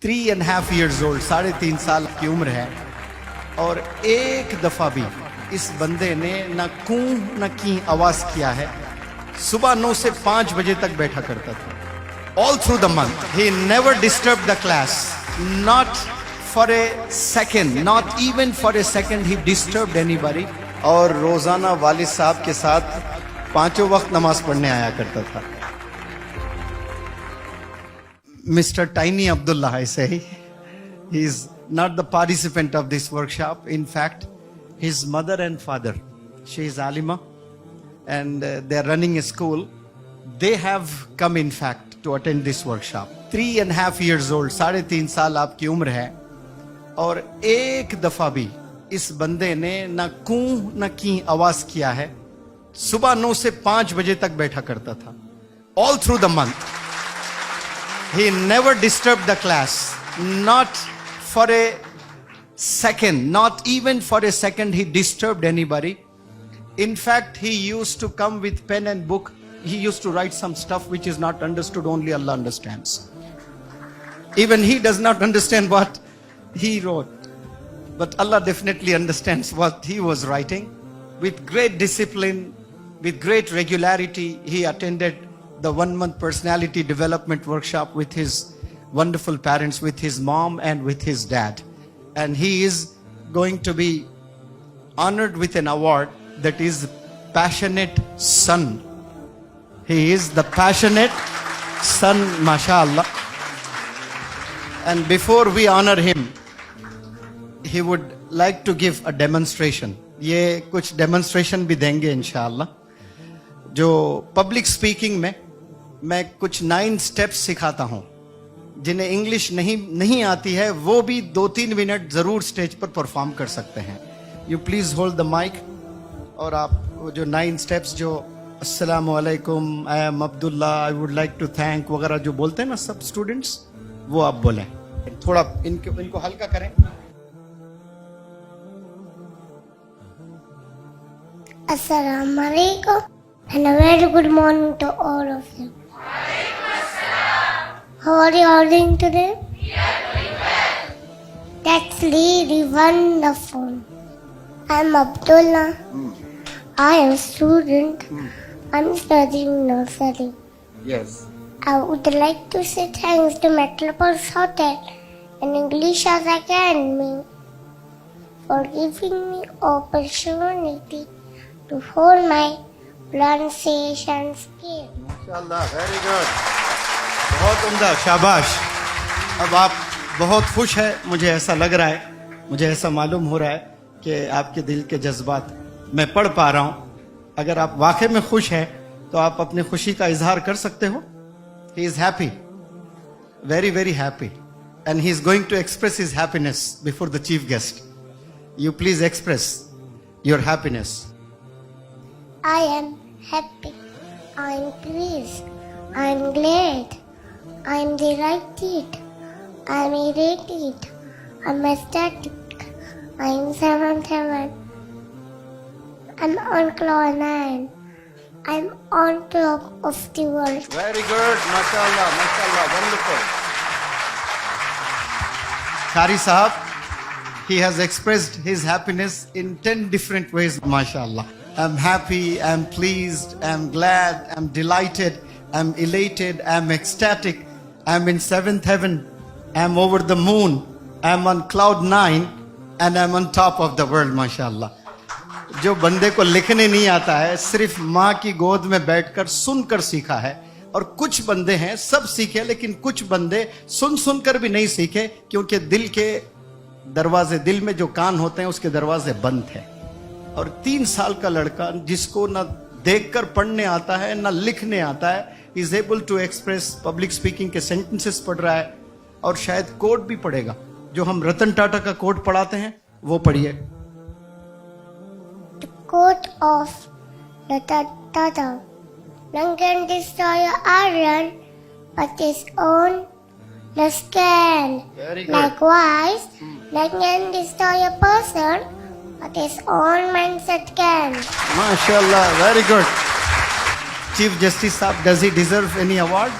3.5 years old, 3.5 साल की उम्र है, और एक दफा भी इस बंदे ने न कूं न की आवाज किया है। सुबह 9 से 5 बजे तक बैठा करता था। All through the month he never disturb the class, not for a second, not even for a second he disturb anybody. और रोजाना वालिद साहब के साथ 5 वक्त नमाज पढ़ने आया करता था। Mr. Tiny Abdullah, I say, he is not the participant of this workshop. In fact, his mother and father, she is Alima, and they are running a school. They have come, in fact, to attend this workshop. 3.5 years old, 3.5 साल आपकी उम्र है, और एक दफा भी इस बंदे ने न कूं न की आवाज किया है। सुबह 9 से 5 बजे तक बैठा करता था। All through the month. He never disturbed the class, not for a second, not even for a second he disturbed anybody. In fact, he used to come with pen and book. He used to write some stuff which is not understood, only Allah understands. Even he does not understand what he wrote, but Allah definitely understands what he was writing. With great discipline, with great regularity, he attended the 1-month personality development workshop with his wonderful parents, with his mom and with his dad. And he is going to be honored with an award that is Passionate Son. He is the Passionate Son, mashallah. And before we honor him, he would like to give a demonstration. ये कुछ demonstration भी देंगे इंशाअल्लाह। जो public speaking में मैं कुछ 9 steps सिखाता हूं, जिन्हें इंग्लिश नहीं आती है वो भी 2-3 मिनट जरूर स्टेज पर परफॉर्म कर सकते हैं। You please hold the mic, और आप वो जो 9 स्टेप्स जो अस्सलाम वालेकुम, I am Abdullah, I would like to thank वगैरह जो बोलते हैं ना सब स्टूडेंट्स, वो आप बोलें। थोड़ा इनको हल्का करें। Assalamu alaikum and a very good morning to all of you. How are you all doing today? We are doing well. That's really wonderful. I'm Abdullah. I am a student. I'm studying nursery. Yes. I would like to say thanks to Metropolis Hotel and English as Academy for giving me opportunity to hold my pronunciation skill. माशाल्लाह, very good, बहुत उम्दा, शाबाश। अब आप बहुत खुश है, मुझे ऐसा लग रहा है, मुझे ऐसा मालूम हो रहा है कि आपके दिल के जज्बात मैं पढ़ पा रहा हूं। अगर आप वाकई में खुश हैं तो आप अपनी खुशी का इजहार कर सकते हो। He is happy, very very happy, and he is going to express his happiness before the chief guest. You please express your happiness. I am happy. I am pleased. I am glad. I am delighted. I am elated. I am ecstatic. I am 7. I am on cloud 9. I am on top of the world. Very good, mashallah, mashallah, wonderful. Shari Sahab, he has expressed his happiness in 10 different ways, mashallah. I'm happy, I'm pleased, I'm glad, I'm delighted, I'm elated, I'm ecstatic, I'm in 7th heaven, I'm over the moon, I'm on cloud 9, and I'm on top of the world, mashallah. जो बंदे को लिखने नहीं आता है, सिर्फ माँ की गोद में बैठकर सुनकर सीखा है। और कुछ बंदे हैं सब सीखे, लेकिन कुछ बंदे सुनकर भी नहीं सीखे, क्योंकि दिल के दरवाजे, दिल में जो कान होते हैं उसके दरवाजे बंद थे। और 3 साल का लड़का जिसको ना देखकर पढ़ने आता है ना लिखने आता है, is able to express, public speaking के सेंटेंसेस पढ़ रहा है, और शायद कोड भी पढ़ेगा। जो हम रतन टाटा का कोड पढ़ाते हैं वो पढ़िए। The quote of Ratan Tata. None can destroy iron but his own lust can. Very good. Likewise, none can destroy a person but his own mindset can. MashaAllah, very good. Chief Justice साहब, does he deserve any award?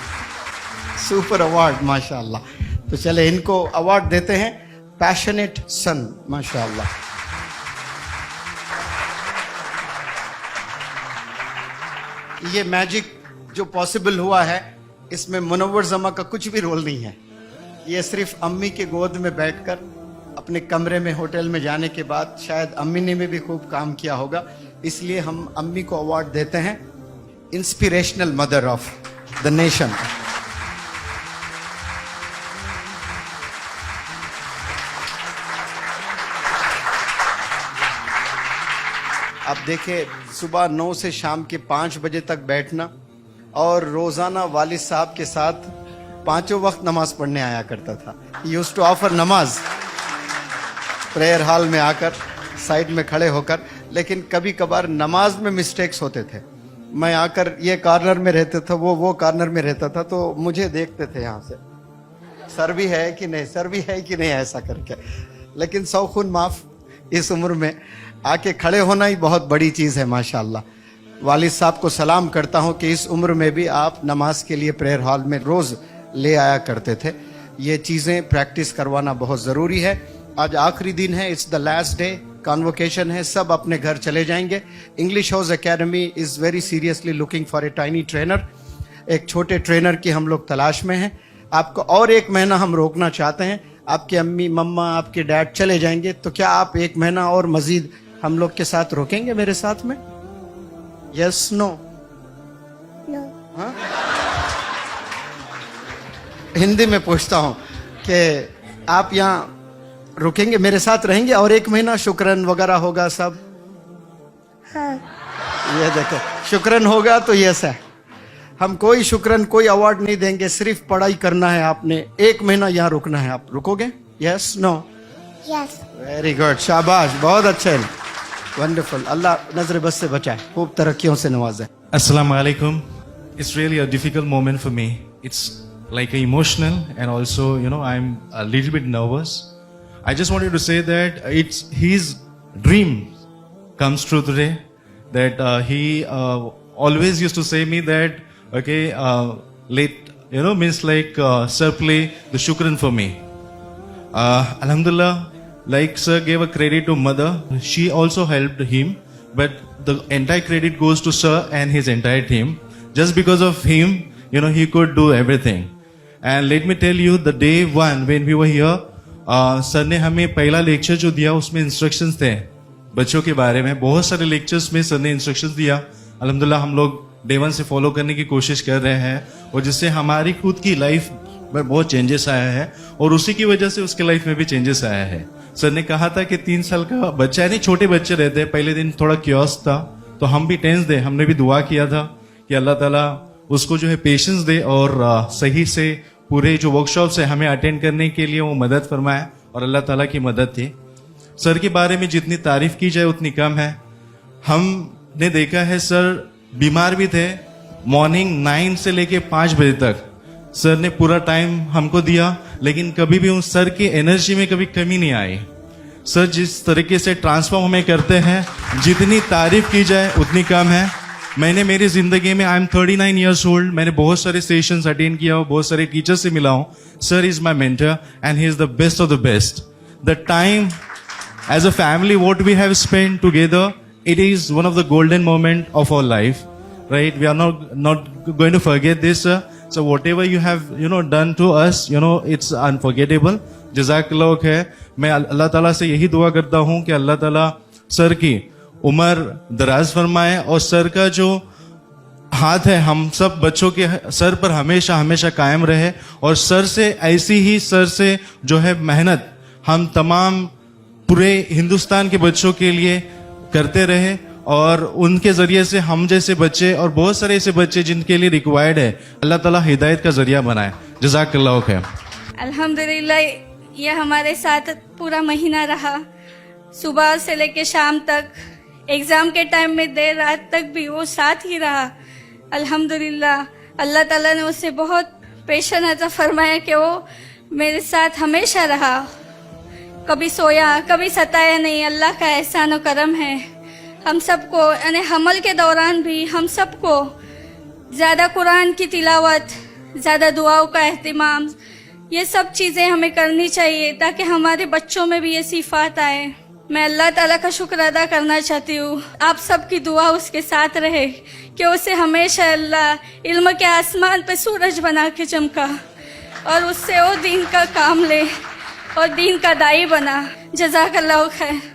Super award, MashaAllah. तो तो चले इनको award देते हैं, passionate सन, माशाअल्लाह। ये magic जो पॉसिबल हुआ है, इसमें मुनव्वर जमा का कुछ भी रोल नहीं है। ये सिर्फ अम्मी के गोद में बैठकर अपने कमरे में होटल में जाने के बाद शायद अम्मी ने भी खूब काम किया होगा, इसलिए हम अम्मी को अवार्ड देते हैं inspirational mother of the nation. अब देखिए, सुबह 9 से शाम के 5 बजे तक बैठना और रोजाना वालिद साहब के साथ 5 वक्त नमाज पढ़ने आया करता था। यूज टू ऑफर नमाज प्रेयर हॉल में आकर साइड में खड़े होकर, लेकिन कभी कभार नमाज में मिस्टेक्स होते थे। मैं आकर ये कॉर्नर में रहते था, वो कॉर्नर में रहता था, तो मुझे देखते थे यहाँ से, सर भी है कि नहीं, सर भी है कि नहीं, ऐसा करके। लेकिन सौ खून माफ, इस उम्र में आके खड़े होना ही बहुत बड़ी चीज़ है माशाल्लाह। वालिद साहब को सलाम करता हूँ कि इस उम्र में भी आप नमाज के लिए प्रेयर हॉल में रोज़ ले आया करते थे। ये चीज़ें प्रैक्टिस करवाना बहुत ज़रूरी है। आज आखिरी दिन है, it's the last day, convocation है, सब अपने घर चले जाएंगे। English house academy is very seriously looking for a tiny trainer. एक छोटे ट्रेनर की हम लोग तलाश में हैं। आपको और 1 महीना हम रोकना चाहते हैं। आपके अम्मी मम्मा आपके डैड चले जाएंगे, तो क्या आप 1 महीना और मजीद हम लोग के साथ रोकेंगे मेरे साथ में? Yes no? नो। हाँ? हिंदी में पूछता हूँ कि आप यहाँ रुकेंगे, मेरे साथ रहेंगे और 1 महीना शुक्रन वगैरह होगा सब? हाँ। ये देखो, शुक्रन होगा तो यस है। हम कोई शुक्रन, कोई अवार्ड नहीं देंगे, सिर्फ पढ़ाई करना है आपने। 1 महीना यहाँ रुकना है, आप रुकोगे? Yes no? Yes. Very good, शाबाश, बहुत अच्छे, वंडरफुल। अल्लाह नजर बस से बचाए, खूब तरक्कियों से नवाजे। Assalamu alaikum. It's really a difficult moment for me. It's like emotional and also, I'm a little bit nervous. I just wanted to say that it's his dream comes true today. That he always used to say me that, okay, means like sir play the shukran for me. Alhamdulillah, like sir gave a credit to mother, she also helped him, but the entire credit goes to sir and his entire team. Just because of him, he could do everything. And let me tell you, the day one when we were here, sir ने हमें पहला lecture जो दिया उसमें instructions थे बच्चों के बारे में। बहुत सारे लेक्चर्स में सर ने इंस्ट्रक्शंस दिया। अल्हम्दुलिल्लाह हम लोग डे 1 से फॉलो करने की कोशिश कर रहे हैं, और जिससे हमारी खुद की लाइफ में बहुत चेंजेस आया है, और उसी की वजह से उसके लाइफ में भी चेंजेस आया है। सर ने कहा था कि 3 साल का बच्चा है, नहीं छोटे बच्चे रहते हैं, पहले दिन थोड़ा क्योस था, तो हम भी टेंस दे, हमने भी दुआ किया था कि अल्लाह ताला उसको जो है पेशेंस दे और सही से पूरे जो वर्कशॉप है हमें अटेंड करने के लिए वो मदद फरमाए, और अल्लाह ताला की मदद थी। सर के बारे में जितनी तारीफ की जाए उतनी कम है। हमने देखा है सर बीमार भी थे, मॉर्निंग 9 से लेके 5 बजे तक सर ने पूरा टाइम हमको दिया, लेकिन कभी भी उस सर की एनर्जी में कभी कमी नहीं आई। सर जिस तरीके से ट्रांसफॉर्म हमें करते हैं, जितनी तारीफ की जाए उतनी कम है। मैंने मेरी जिंदगी में, आई एम 39 ईयर्स ओल्ड, मैंने बहुत सारे सेशंस अटेंड किया हूँ, बहुत सारे टीचर से मिला हूँ। Sir is my mentor and he is the best of the best. The time as a family what we have spent together, it is one of the golden moment of our life, right? We are not going to forget this, sir. So whatever you have done to us, it's unforgettable. जज़ाकल्लाह खैर। मैं अल्लाह ताला से यही दुआ करता हूँ कि अल्लाह ताला सर की उम्र दराज फरमाए, और सर का जो हाथ है हम सब बच्चों के सर पर हमेशा हमेशा कायम रहे, और सर से ऐसी ही सर से जो है मेहनत हम तमाम पूरे हिंदुस्तान के बच्चों के लिए करते रहे, और उनके जरिए से हम जैसे बच्चे और बहुत सारे ऐसे बच्चे जिनके लिए रिक्वायर्ड है, अल्लाह ताला हिदायत का जरिया बनाए। जज़ाकल्लाह खैर। अल्हम्दुलिल्लाह, ये हमारे साथ पूरा महीना रहा, सुबह से लेके शाम तक, एग्जाम के टाइम में देर रात तक भी वो साथ ही रहा। अल्हम्दुलिल्लाह, अल्लाह ताला ने उससे बहुत पेशन अता फरमाया कि वो मेरे साथ हमेशा रहा, कभी सोया कभी सताया नहीं। अल्लाह का एहसान और करम है। हम सबको यानी हमल के दौरान भी हम सबको ज़्यादा कुरान की तिलावत, ज़्यादा दुआओं का एहतिमाम, ये सब चीज़ें हमें करनी चाहिए ताकि हमारे बच्चों में भी ये सिफात आए। मैं अल्लाह ताला का शुक्र अदा करना चाहती हूँ, आप सबकी दुआ उसके साथ रहे कि उसे हमेशा अल्लाह इल्म के आसमान पे सूरज बना के चमका और उससे वो दीन का काम ले और दीन का दाई बना। जज़ाकल्लाहु खैर।